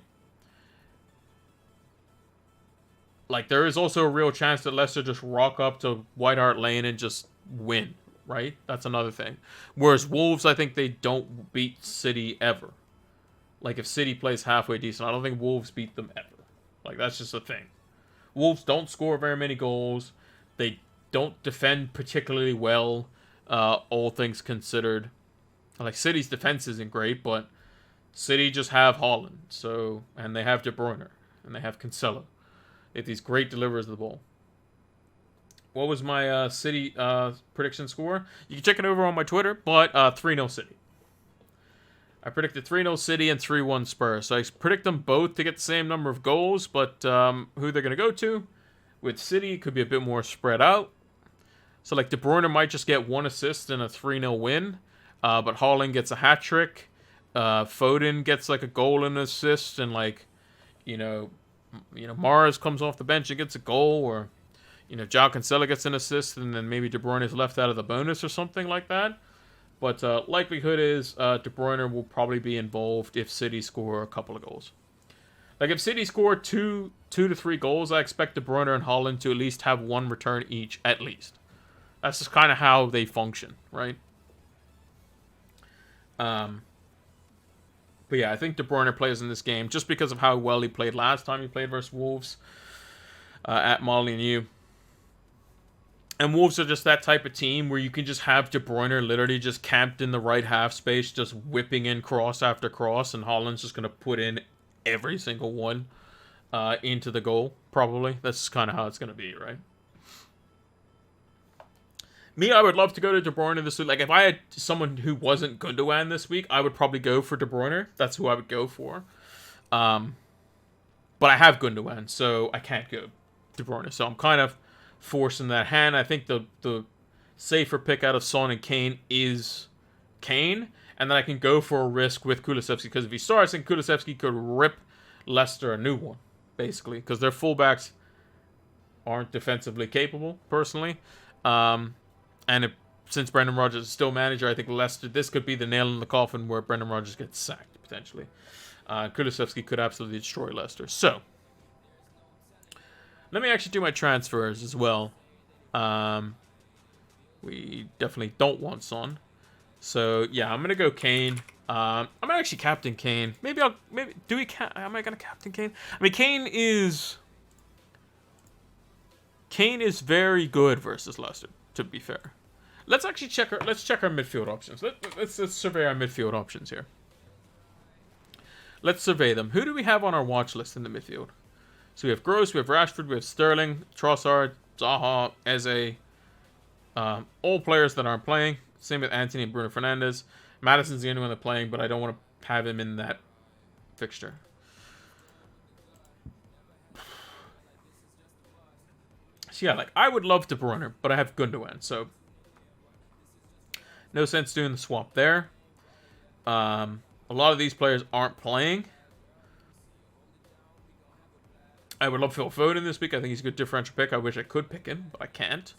Like there is also a real chance that Leicester just rock up to White Hart Lane and just win. Right? That's another thing. Whereas Wolves, I think they don't beat City ever. Like, if City plays halfway decent, I don't think Wolves beat them ever. Like, that's just a thing. Wolves don't score very many goals. They don't defend particularly well, all things considered. Like, City's defense isn't great, but City just have Haaland. So, and they have De Bruyne. And they have Cancelo. They have these great deliverers of the ball. What was my City prediction score? You can check it over on my Twitter, but 3-0 City. I predicted 3-0 City and 3-1 Spurs. So I predict them both to get the same number of goals, but who they're going to go to. With City, it could be a bit more spread out. So like De Bruyne might just get 1 assist in a 3-0 win, but Haaland gets a hat-trick. Foden gets like a goal and an assist, and like, you know, Mars comes off the bench and gets a goal, or João Cancelo gets an assist, and then maybe De Bruyne is left out of the bonus or something like that. But likelihood is De Bruyne will probably be involved if City score a couple of goals. Like if City score 2 to 3 goals, I expect De Bruyne and Haaland to at least have 1 return each, at least. That's just kind of how they function, right? But yeah, I think De Bruyne plays in this game just because of how well he played last time he played versus Wolves at Molineux. And Wolves are just that type of team where you can just have De Bruyne literally just camped in the right half space, just whipping in cross after cross, and Haaland's just going to put in every single one into the goal, probably. That's kind of how it's going to be, right? Me, I would love to go to De Bruyne this week. Like, if I had someone who wasn't Gundogan this week, I would probably go for De Bruyne. That's who I would go for. But I have Gundogan, so I can't go De Bruyne. So I'm kind of forcing that hand. I think the safer pick out of Son and Kane is Kane, and then I can go for a risk with Kulusevski, because if he starts, then Kulusevski could rip Leicester a new one, basically, because their fullbacks aren't defensively capable, personally. Since Brendan Rodgers is still manager, I think Leicester, this could be the nail in the coffin where Brendan Rodgers gets sacked, potentially. Kulusevski could absolutely destroy Leicester. So, let me actually do my transfers as well. We definitely don't want Son. So, yeah, I'm going to go Kane. I'm actually captain Kane. Am I going to captain Kane? I mean, Kane is very good versus Leicester, to be fair. Let's actually check our midfield options. Let's survey our midfield options here. Let's survey them. Who do we have on our watch list in the midfield? So we have Gross, we have Rashford, we have Sterling, Trossard, Zaha, Eze. All players that aren't playing. Same with Anthony and Bruno Fernandes. Madison's the only one that's playing, but I don't want to have him in that fixture. So yeah, like, I would love De Bruyne, but I have Gundogan, so no sense doing the swap there. A lot of these players aren't playing. I would love Phil Foden this week. I think he's a good differential pick. I wish I could pick him, but I can't.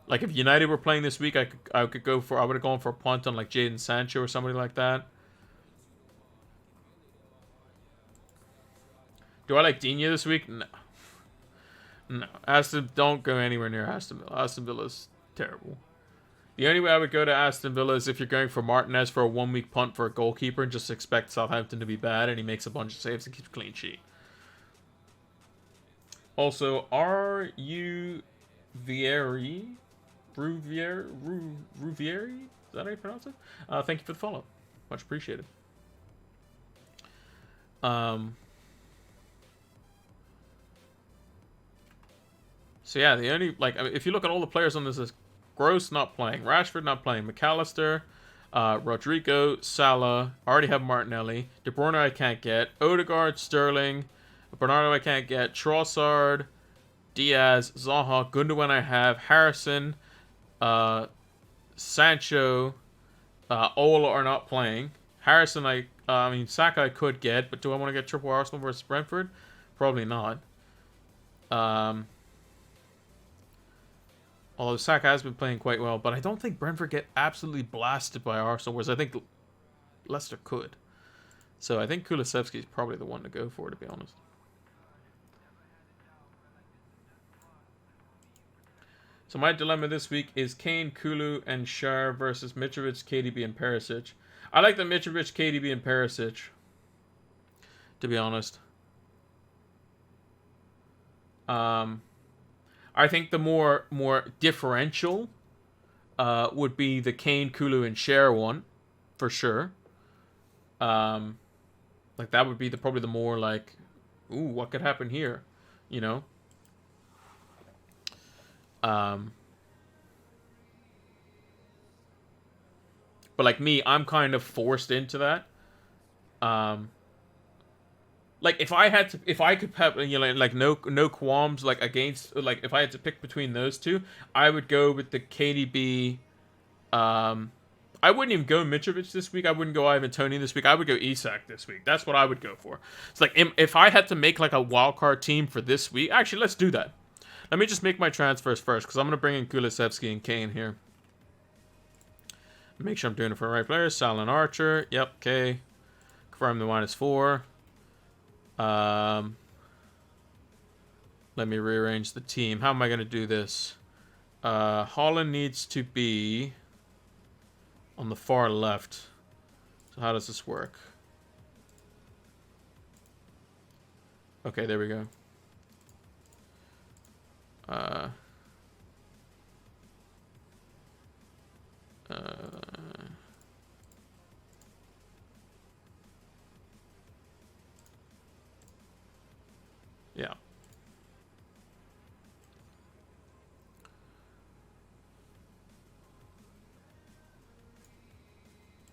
Like if United were playing this week, I would have gone for a punt on like Jadon Sancho or somebody like that. Do I like Digne this week? No. No. Don't go anywhere near Aston Villa. Aston Villa's terrible. The only way I would go to Aston Villa is if you're going for Martinez for a 1 week punt for a goalkeeper and just expect Southampton to be bad and he makes a bunch of saves and keeps a clean sheet. Also, Rouvieri? Is that how you pronounce it? Thank you for the follow. Much appreciated. So yeah, the only, like, if you look at all the players on this list, Gross not playing, Rashford not playing, McAllister, Rodrigo, Salah, already have Martinelli, De Bruyne I can't get, Odegaard, Sterling, Bernardo I can't get, Trossard, Diaz, Zaha, Gundogan I have, Harrison, Sancho, Ola are not playing. Harrison Saka I could get, but do I want to get triple Arsenal versus Brentford? Probably not. Although Saka has been playing quite well, but I don't think Brentford get absolutely blasted by Arsenal, whereas I think Leicester could. So I think Kulusevski is probably the one to go for, to be honest. So my dilemma this week is Kane, Kulu, and Schär versus Mitrovic, KDB, and Perisic. I like the Mitrovic, KDB, and Perisic, to be honest. I think the more differential would be the Kane, Kulu, and Schär one, for sure. Like that would be probably the more like, ooh, what could happen here, you know? But like me, I'm kind of forced into that. Like if I could have, you know, like no qualms, like against, like if I had to pick between those two, I would go with the KDB. I wouldn't even go Mitrovic this week. I wouldn't go Ivan Toney this week. I would go Isak this week. That's what I would go for. It's like if I had to make like a wildcard team for this week, actually let's do that. Let me just make my transfers first because I'm gonna bring in Kulusevski and Kane here. Make sure I'm doing it for the right players. Salah and Archer. Yep. Okay. Confirm the -4. Let me rearrange the team. How am I going to do this? Holland needs to be on the far left. So how does this work? Okay, there we go. Yeah.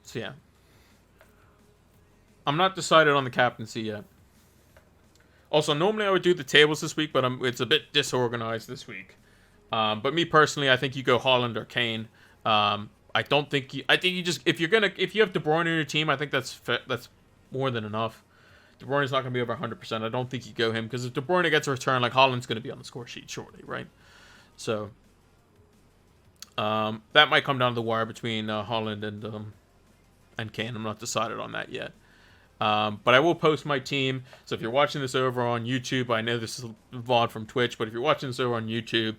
So yeah. I'm not decided on the captaincy yet. Also, normally I would do the tables this week, but it's a bit disorganized this week. But me personally, I think you go Holland or Kane. I think you just if you have De Bruyne in your team, I think that's more than enough. De Bruyne's not going to be over 100%. I don't think you go him because if De Bruyne gets a return, like Holland's going to be on the score sheet shortly, right? So that might come down to the wire between Holland and Kane. I'm not decided on that yet. But I will post my team. So if you're watching this over on YouTube, I know this is VOD from Twitch, but if you're watching this over on YouTube,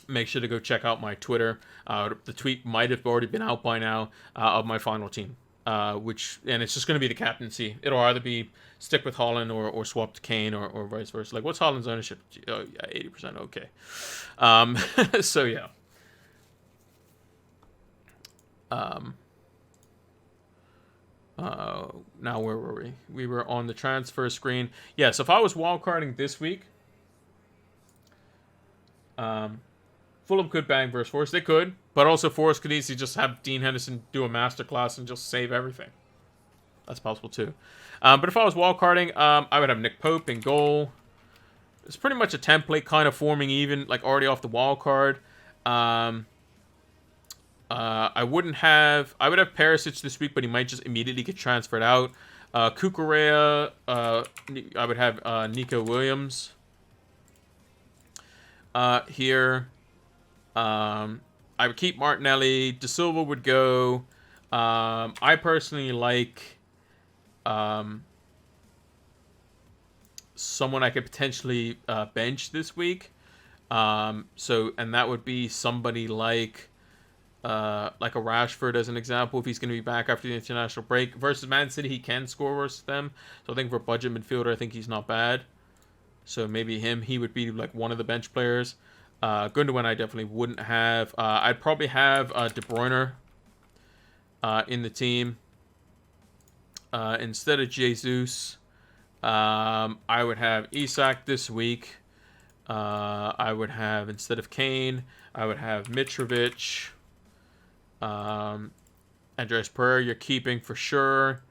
make sure to go check out my Twitter. The tweet might have already been out by now of my final team. And it's just going to be the captaincy. It'll either be stick with Holland or swap to Kane or vice versa. Like, what's Holland's ownership? Oh, yeah, 80%. Okay. So, yeah. Now where were we? We were on the transfer screen. Yeah, so if I was wildcarding this week, Fulham could bang versus Forest. They could, but also Forest could easily just have Dean Henderson do a masterclass and just save everything. That's possible too. But if I was wildcarding, I would have Nick Pope in goal. It's pretty much a template kind of forming even, like already off the wildcard. I would have Perisic this week, but he might just immediately get transferred out. Kukurea, I would have Nico Williams here. I would keep Martinelli. De Silva would go. I personally like someone I could potentially bench this week. And that would be somebody like a Rashford as an example, if he's going to be back after the international break. Versus Man City, he can score versus them. So I think for a budget midfielder, I think he's not bad. So maybe he would be like one of the bench players. Gundogan I definitely wouldn't have. I'd probably have De Bruyne in the team. Instead of Jesus, I would have Isak this week. I would have, instead of Kane, I would have Mitrovic. Andreas Pereira you're keeping for sure.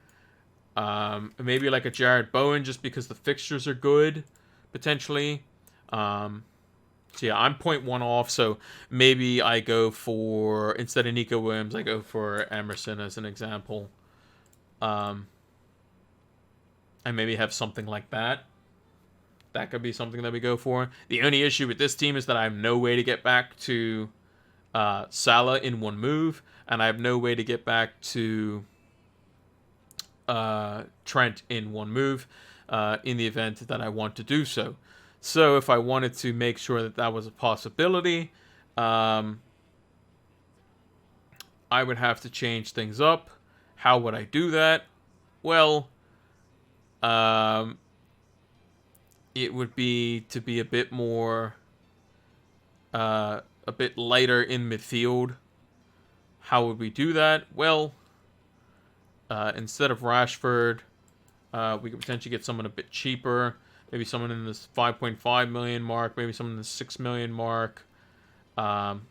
Maybe like a Jared Bowen just because the fixtures are good, potentially. So yeah, I'm 0.1 off, so maybe I go for, instead of Nico Williams, I go for Emerson as an example. And maybe have something like that. That could be something that we go for. The only issue with this team is that I have no way to get back to Salah in one move, and I have no way to get back to Trent in one move in the event that I want to do so. So if I wanted to make sure that that was a possibility, I would have to change things up. How would I do that? Well, it would be to be a bit more, a bit lighter in midfield. How would we do that? Well, instead of Rashford, we could potentially get someone a bit cheaper. Maybe someone in this 5.5 million mark. Maybe someone in the 6 million mark. Maybe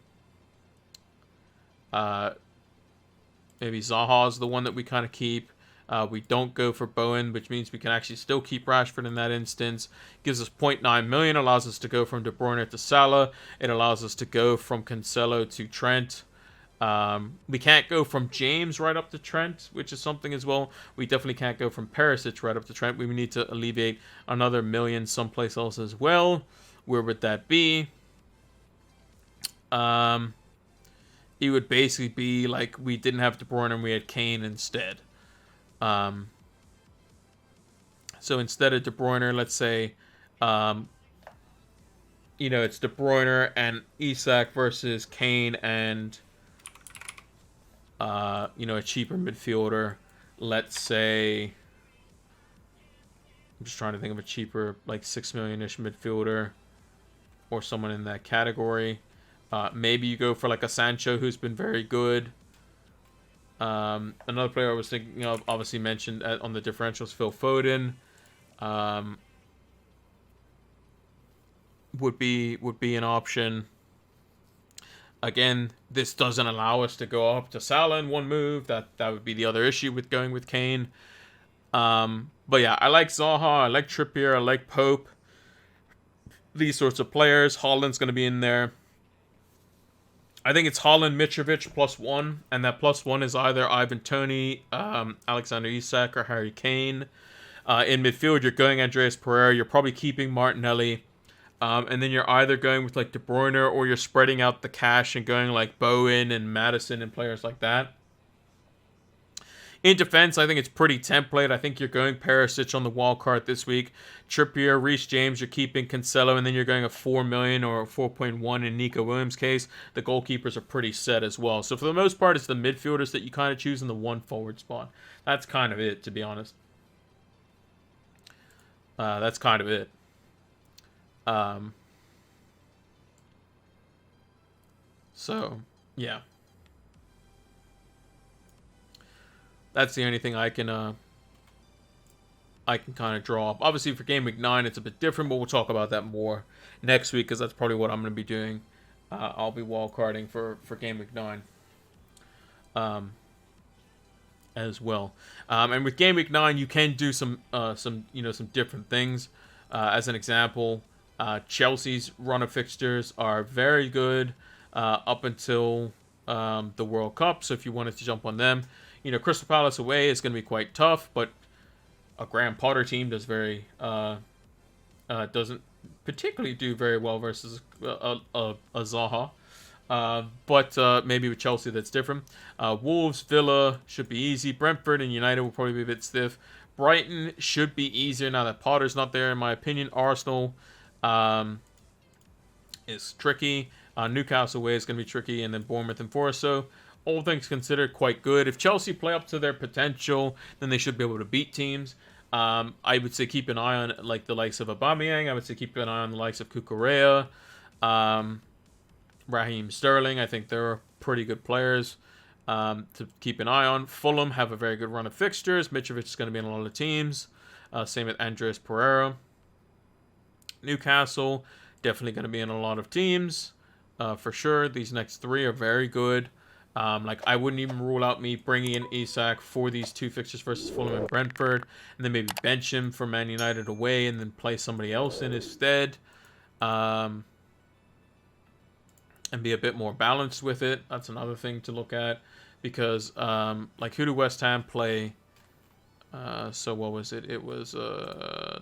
Zaha's the one that we kind of keep. We don't go for Bowen, which means we can actually still keep Rashford in that instance. Gives us 0.9 million, allows us to go from De Bruyne to Salah. It allows us to go from Cancelo to Trent. We can't go from James right up to Trent, which is something as well. We definitely can't go from Perisic right up to Trent. We need to alleviate another million someplace else as well. Where would that be? It would basically be like we didn't have De Bruyne and we had Kane instead. So instead of De Bruyne, let's say, it's De Bruyne and Isak versus Kane and, a cheaper midfielder. Let's say, I'm just trying to think of a cheaper, like 6 million-ish midfielder or someone in that category. Maybe you go for like a Sancho who's been very good. Another player I was thinking of, obviously mentioned on the differentials, Phil Foden, would be an option. Again, this doesn't allow us to go up to Salah in one move. That would be the other issue with going with Kane. But yeah, I like Zaha, I like Trippier, I like Pope. These sorts of players. Haaland's going to be in there. I think it's Haaland, Mitrovic +1, and that +1 is either Ivan Toney, Alexander Isak, or Harry Kane. In midfield, you're going Andreas Pereira. You're probably keeping Martinelli. And then you're either going with like De Bruyne, or you're spreading out the cash and going like Bowen and Madison and players like that. In defense, I think it's pretty template. I think you're going Perisic on the wild card this week. Trippier, Reece James, you're keeping Cancelo, and then you're going a 4 million or 4.1 in Nico Williams' case. The goalkeepers are pretty set as well. So for the most part, it's the midfielders that you kind of choose in the one forward spot. That's kind of it, to be honest. That's kind of it. So, yeah. That's the only thing I can kind of draw up. Obviously, for Game Week 9, it's a bit different, but we'll talk about that more next week, because that's probably what I'm going to be doing. I'll be wildcarding for Game Week 9 as well. And with Game Week 9, you can do some different things. As an example, Chelsea's run of fixtures are very good up until the World Cup. So if you wanted to jump on them, you know, Crystal Palace away is going to be quite tough, but a Graham Potter team doesn't particularly do very well versus a Zaha. But maybe with Chelsea that's different. Wolves, Villa should be easy. Brentford and United will probably be a bit stiff. Brighton should be easier now that Potter's not there, in my opinion. Arsenal is tricky. Newcastle away is going to be tricky, and then Bournemouth and Forest. So all things considered, quite good. If Chelsea play up to their potential, then they should be able to beat teams. I would say keep an eye on like the likes of Aubameyang. I would say keep an eye on the likes of Cucurella, Raheem Sterling. I think they're pretty good players to keep an eye on. Fulham have a very good run of fixtures. Mitrovic is going to be in a lot of teams. Same with Andreas Pereira. Newcastle definitely going to be in a lot of teams for sure. These next three are very good. Like I wouldn't even rule out me bringing in Isak for these two fixtures versus Fulham and Brentford, and then maybe bench him for Man United away, and then play somebody else in his stead, and be a bit more balanced with it. That's another thing to look at, because like who do West Ham play? So what was it? It was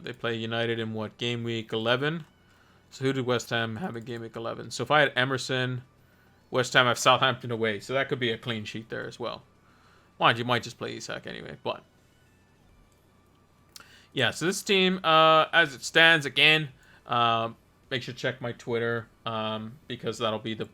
they play United in what, game week 11? So who did West Ham have in game week 11? So if I had Emerson, West Ham have Southampton away, so that could be a clean sheet there as well. Mind you, might just play Isak anyway, but yeah. So this team, as it stands, again, make sure to check my Twitter, because that'll be the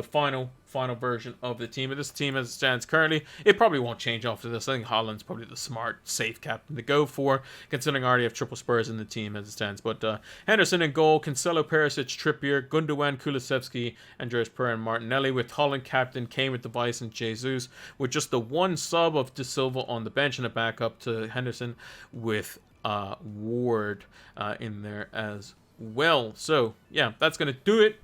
final version of the team. But this team, as it stands currently, it probably won't change after this. I think Haaland's probably the smart, safe captain to go for, considering I already have triple Spurs in the team as it stands. But Henderson in goal, Cancelo, Perisic, Trippier, Gundogan, Kulusevski, Andreas Pereira, and Martinelli, with Haaland captain, Kane with the vice, and Jesus with just the one sub of De Silva on the bench, and a backup to Henderson with Ward in there as well. So yeah, that's gonna do it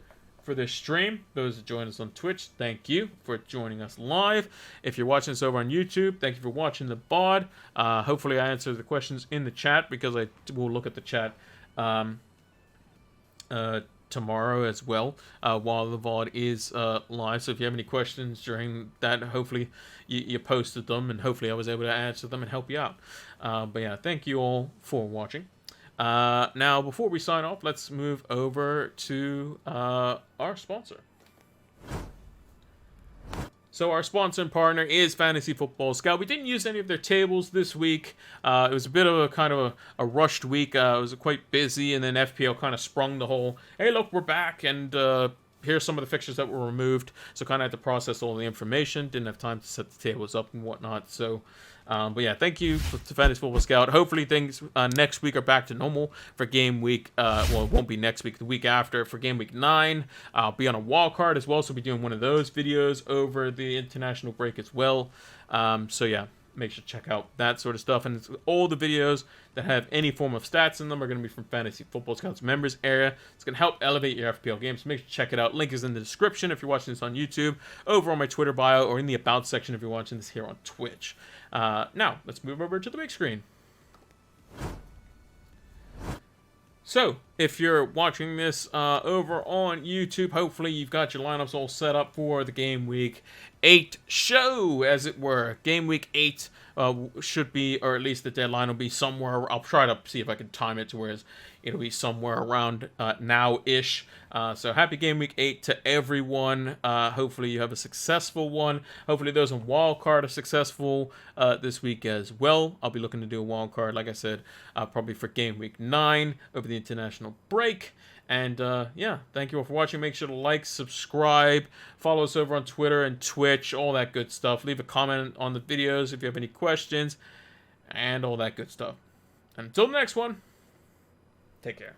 for this stream. Those that join us on Twitch, thank you for joining us live. If you're watching this over on YouTube, thank you for watching the VOD. Hopefully I answered the questions in the chat, because I will look at the chat tomorrow as well, while the VOD is live. So if you have any questions during that, hopefully you posted them, and hopefully I was able to answer them and help you out. But yeah, thank you all for watching. Now, before we sign off, let's move over to our sponsor. So our sponsor and partner is Fantasy Football Scout. We didn't use any of their tables this week. It was a bit of a kind of a rushed week. It was quite busy, and then FPL kind of sprung the whole, hey, look, we're back, and here's some of the fixtures that were removed. So kind of had to process all the information. Didn't have time to set the tables up and whatnot. So but yeah, thank you to Fantasy Football Scout. Hopefully things next week are back to normal for game week. Well, it won't be next week, the week after, for game week 9. I'll be on a wild card as well, so I'll be doing one of those videos over the international break as well. So yeah, make sure to check out that sort of stuff. And all the videos that have any form of stats in them are going to be from Fantasy Football Scouts members area. It's going to help elevate your FPL games. So make sure to check it out. Link is in the description if you're watching this on YouTube, over on my Twitter bio, or in the About section if you're watching this here on Twitch. Now, let's move over to the big screen. So, if you're watching this over on YouTube, hopefully you've got your lineups all set up for the Game Week 8 show, as it were. Game Week 8 should be, or at least the deadline will be somewhere. I'll try to see if I can time it to where it'll be somewhere around now-ish. So happy Game Week 8 to everyone. Hopefully you have a successful one. Hopefully those on wildcard are successful this week as well. I'll be looking to do a wildcard, like I said, probably for Game Week 9 over the international break. And yeah, thank you all for watching. Make sure to like, subscribe, follow us over on Twitter and Twitch, all that good stuff. Leave a comment on the videos if you have any questions, and all that good stuff. And until the next one, take care.